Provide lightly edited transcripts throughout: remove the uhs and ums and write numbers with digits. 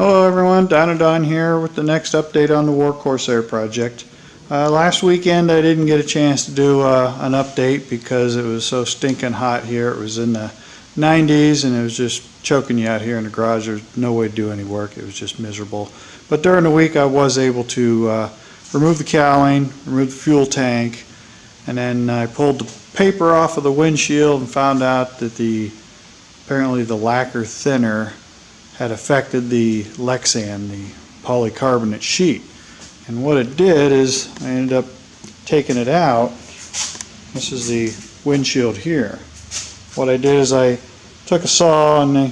Hello everyone, Don here with the next update on the W.A.R project. Last weekend I didn't get a chance to do an update because it was so stinking hot here. It was in the 90s and it was just choking you out here in the garage. There's no way to do any work. It was just miserable. But during the week I was able to remove the cowling, remove the fuel tank, and then I pulled the paper off of the windshield and found out that apparently the lacquer thinner had affected the Lexan, the polycarbonate sheet. And what it did is I ended up taking it out. This is the windshield here. What I did is I took a saw and a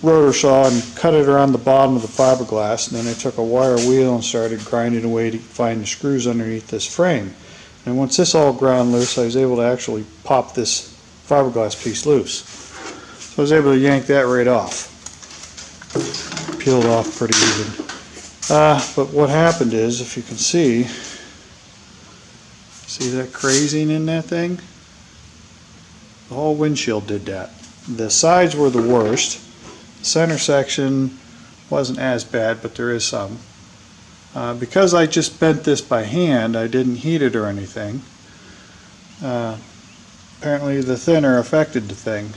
rotor saw and cut it around the bottom of the fiberglass, and then I took a wire wheel and started grinding away to find the screws underneath this frame. And once this all ground loose, I was able to actually pop this fiberglass piece loose. So I was able to yank that right off. Peeled off pretty even. But what happened is, if you can see that crazing in that thing? The whole windshield did that. The sides were the worst. The center section wasn't as bad, but there is some. Because I just bent this by hand, I didn't heat it or anything. Apparently the thinner affected the thing.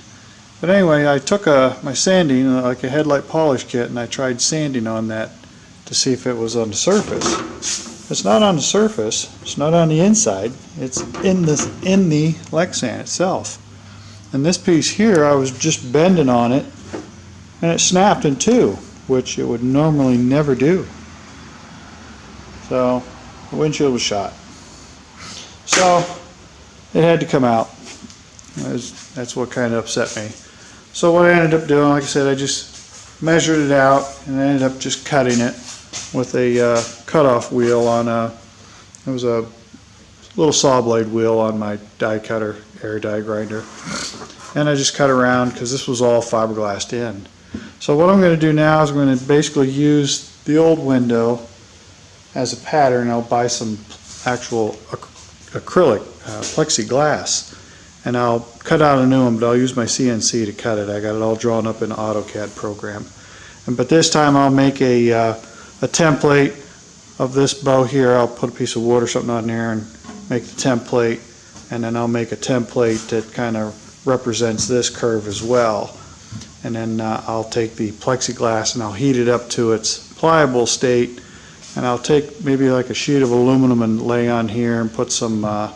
But anyway, I took my sanding, like a headlight polish kit, and I tried sanding on that to see if it was on the surface. It's not on the surface. It's not on the inside. It's in the Lexan itself. And this piece here, I was just bending on it, and it snapped in two, which it would normally never do. So the windshield was shot. So it had to come out. That's what kind of upset me. So what I ended up doing, like I said, I just measured it out and I ended up just cutting it with a cutoff wheel on it was a little saw blade wheel on my die cutter, air die grinder. And I just cut around because this was all fiberglassed in. So what I'm going to do now is I'm going to basically use the old window as a pattern. I'll buy some actual acrylic plexiglass. And I'll cut out a new one, but I'll use my CNC to cut it. I got it all drawn up in an AutoCAD program. But this time I'll make a template of this bow here. I'll put a piece of wood or something on there and make the template. And then I'll make a template that kind of represents this curve as well. And then I'll take the plexiglass and I'll heat it up to its pliable state. And I'll take maybe like a sheet of aluminum and lay on here and put some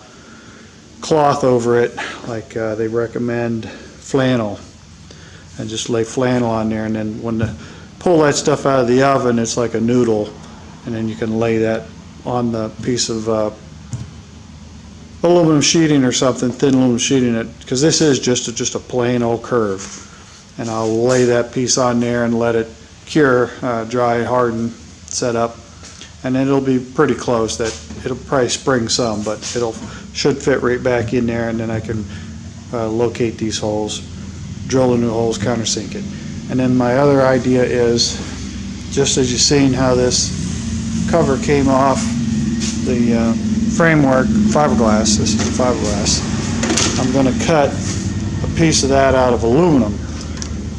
cloth over it, like they recommend flannel, and just lay flannel on there, and then when pull that stuff out of the oven, it's like a noodle, and then you can lay that on the piece of aluminum sheeting or something, thin aluminum sheeting, because this is just a plain old curve, and I'll lay that piece on there and let it cure, dry, harden, set up, and then it'll be pretty close. That it'll probably spring some, but it'll should fit right back in there, and then I can locate these holes, drill the new holes, countersink it. And then my other idea is, just as you've seen how this cover came off the framework fiberglass, this is the fiberglass, I'm going to cut a piece of that out of aluminum.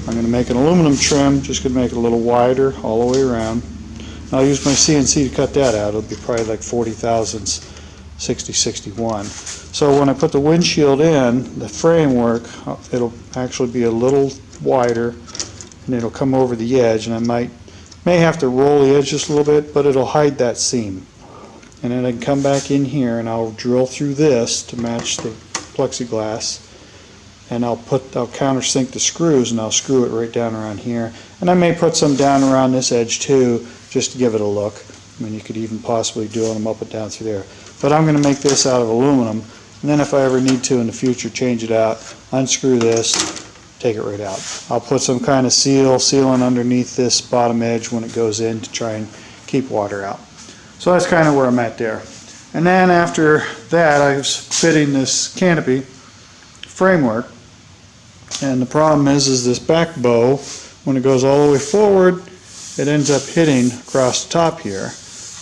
I'm going to make an aluminum trim, just going to make it a little wider all the way around. I'll use my CNC to cut that out. It'll be probably like 40 thousandths, 60-61. So when I put the windshield in, the framework, it'll actually be a little wider, and it'll come over the edge, and I may have to roll the edge just a little bit, but it'll hide that seam. And then I can come back in here and I'll drill through this to match the plexiglass, and I'll countersink the screws, and I'll screw it right down around here. And I may put some down around this edge too, just to give it a look. I mean, you could even possibly drill them up and down through there. But I'm going to make this out of aluminum, and then if I ever need to in the future, change it out, unscrew this, take it right out. I'll put some kind of sealant underneath this bottom edge when it goes in to try and keep water out. So that's kind of where I'm at there. And then after that, I was fitting this Canopy framework, and the problem is this back bow, when it goes all the way forward, it ends up hitting across the top here,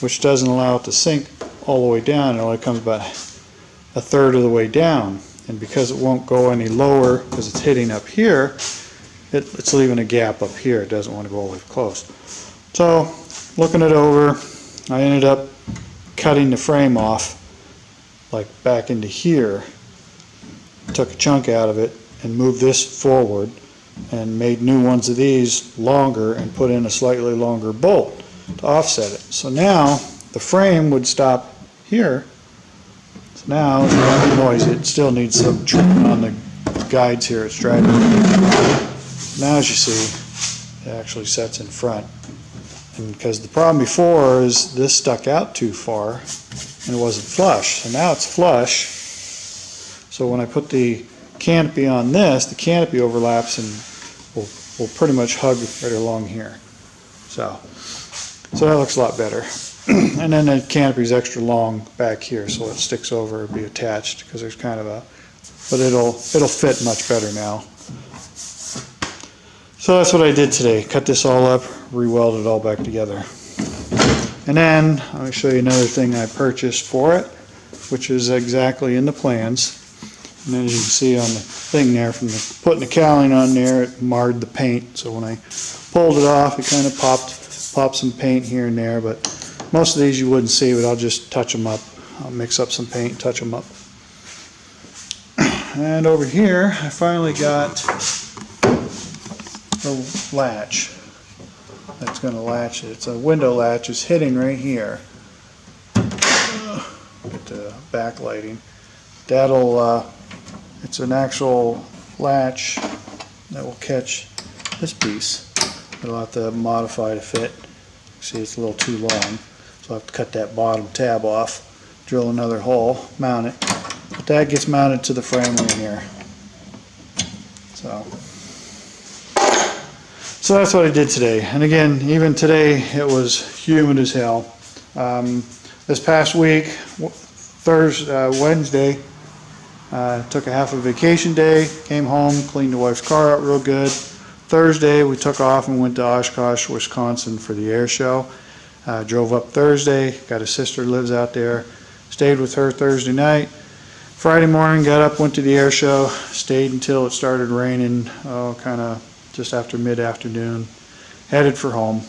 which doesn't allow it to sink all the way down. It only comes about a third of the way down, and because it won't go any lower because it's hitting up here, it's leaving a gap up here. It doesn't want to go all the way close. So looking it over, I ended up cutting the frame off like back into here, took a chunk out of it and moved this forward and made new ones of these longer and put in a slightly longer bolt to offset it. So now the frame would stop here. So now it's not noisy. It still needs some trimming on the guides here. It's driving. Now as you see, it actually sets in front. And because the problem before is this stuck out too far and it wasn't flush. So now it's flush. So when I put the canopy on this, the canopy overlaps and will pretty much hug right along here. So that looks a lot better. And then the canopy is extra long back here, so it sticks over, it'll be attached because there's kind of a, but it'll fit much better now. So that's what I did today. Cut this all up, re-weld it all back together. And then let me show you another thing I purchased for it, which is exactly in the plans. And then as you can see on the thing there, from putting the cowling on there, it marred the paint. So when I pulled it off, it kind of popped some paint here and there. But most of these you wouldn't see, but I'll just touch them up. I'll mix up some paint, touch them up. And over here, I finally got the latch that's going to latch it. It's a window latch. It's hitting right here. Get the backlighting. That'll, it's an actual latch that will catch this piece. It'll have to modify to fit. See, it's a little too long, so I'll have to cut that bottom tab off, drill another hole, mount it. But that gets mounted to the frame right here. So that's what I did today. And again, even today it was humid as hell. This past week, Wednesday, took a half a vacation day, came home, cleaned the wife's car out real good. Thursday we took off and went to Oshkosh, Wisconsin for the air show. Drove up Thursday, got a sister who lives out there, stayed with her Thursday night. Friday morning got up, went to the air show, stayed until it started raining, kind of just after mid-afternoon, headed for home.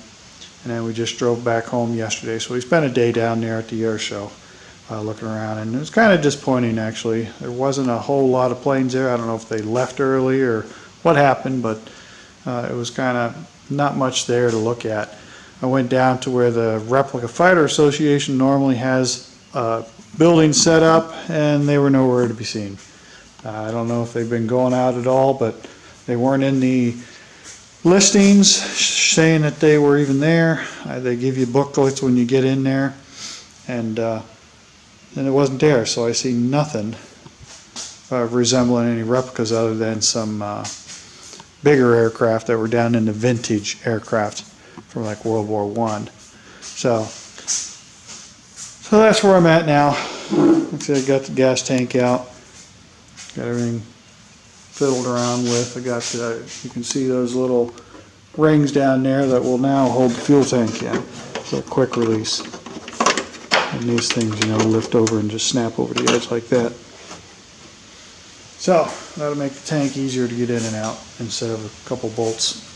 And then we just drove back home yesterday. So we spent a day down there at the air show looking around, and it was kind of disappointing actually. There wasn't a whole lot of planes there. I don't know if they left early or what happened, but it was kind of not much there to look at. I went down to where the Replica Fighter Association normally has buildings set up, and they were nowhere to be seen. I don't know if they've been going out at all, but they weren't in the listings saying that they were even there. They give you booklets when you get in there, and it wasn't there, so I see nothing resembling any replicas other than some bigger aircraft that were down in the vintage aircraft from like World War I. So that's where I'm at now. Like I said, I got the gas tank out, got everything fiddled around with. I got you can see those little rings down there that will now hold the fuel tank in. So quick release. And these things, you know, lift over and just snap over the edge like that. So that'll make the tank easier to get in and out instead of a couple bolts.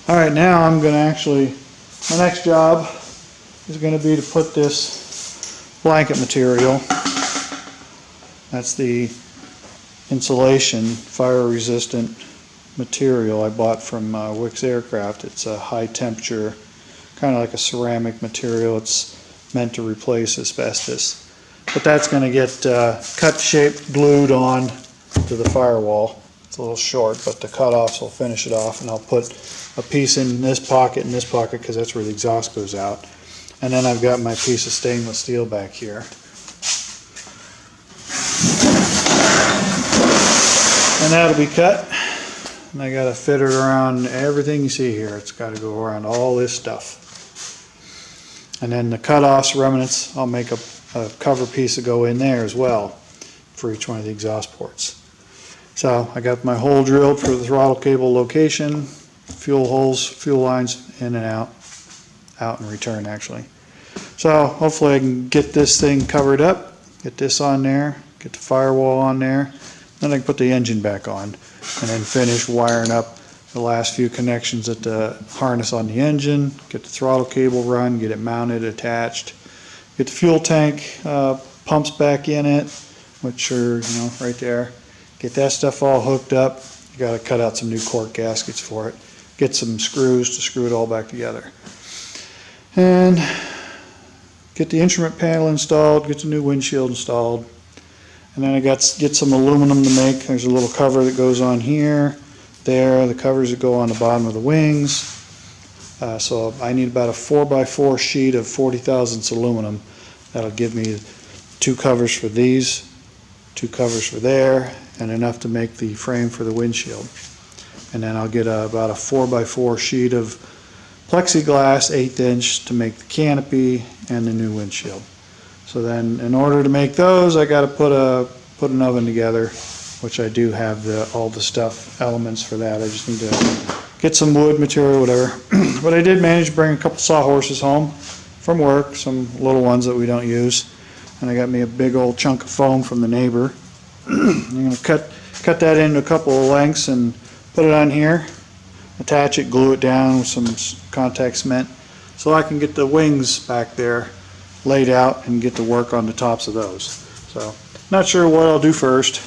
Alright, now I'm going to actually, my next job is going to be to put this blanket material. That's the insulation, fire resistant material I bought from Wick's Aircraft. It's a high temperature, kind of like a ceramic material. It's meant to replace asbestos. But that's going to get cut, shaped, glued on to the firewall. It's a little short, but the cut-offs will finish it off, and I'll put a piece in this pocket and this pocket because that's where the exhaust goes out. And then I've got my piece of stainless steel back here. And that'll be cut. And I got to fit it around everything you see here. It's got to go around all this stuff. And then the cut-offs, remnants, I'll make a cover piece to go in there as well for each one of the exhaust ports. So I got my hole drilled for the throttle cable location, fuel holes, fuel lines in and out and return actually. So hopefully I can get this thing covered up, get this on there, get the firewall on there, Then I can put the engine back on and then finish wiring up the last few connections at the harness on the engine, get the throttle cable run, get it mounted, attached, get the fuel tank pumps back in it, which are, you know, right there. Get that stuff all hooked up. You got to cut out some new cork gaskets for it. Get some screws to screw it all back together. And get the instrument panel installed, get the new windshield installed. And then I get some aluminum to make. There's a little cover that goes on here, there, the covers that go on the bottom of the wings. So I need about a 4x4 sheet of 40 thousandths aluminum. That'll give me 2 covers for these, 2 covers for there, and enough to make the frame for the windshield. And then I'll get about a 4x4 sheet of plexiglass, 1/8 inch, to make the canopy and the new windshield. So then, in order to make those, I got to put an oven together, which I do have all the stuff, elements for that. I just need to get some wood material, whatever. But I did manage to bring a couple sawhorses home from work, some little ones that we don't use. And I got me a big old chunk of foam from the neighbor. I'm going to cut that into a couple of lengths and put it on here, attach it, glue it down with some contact cement, so I can get the wings back there laid out and get to work on the tops of those. So, not sure what I'll do first.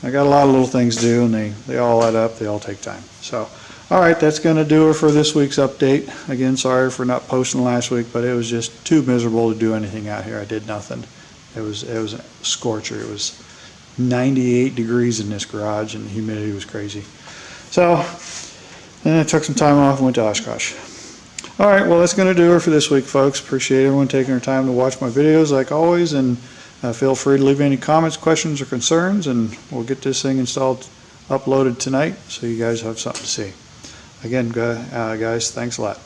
I got a lot of little things to do, and they all add up, they all take time. So, alright, that's going to do it for this week's update. Again, sorry for not posting last week, but it was just too miserable to do anything out here. I did nothing. It was a scorcher. It was 98 degrees in this garage, and the humidity was crazy. So, then I took some time off and went to Oshkosh. Alright, well, that's going to do it for this week, folks. Appreciate everyone taking their time to watch my videos, like always, and feel free to leave any comments, questions, or concerns, and we'll get this thing installed, uploaded tonight, so you guys have something to see. Again, guys, thanks a lot.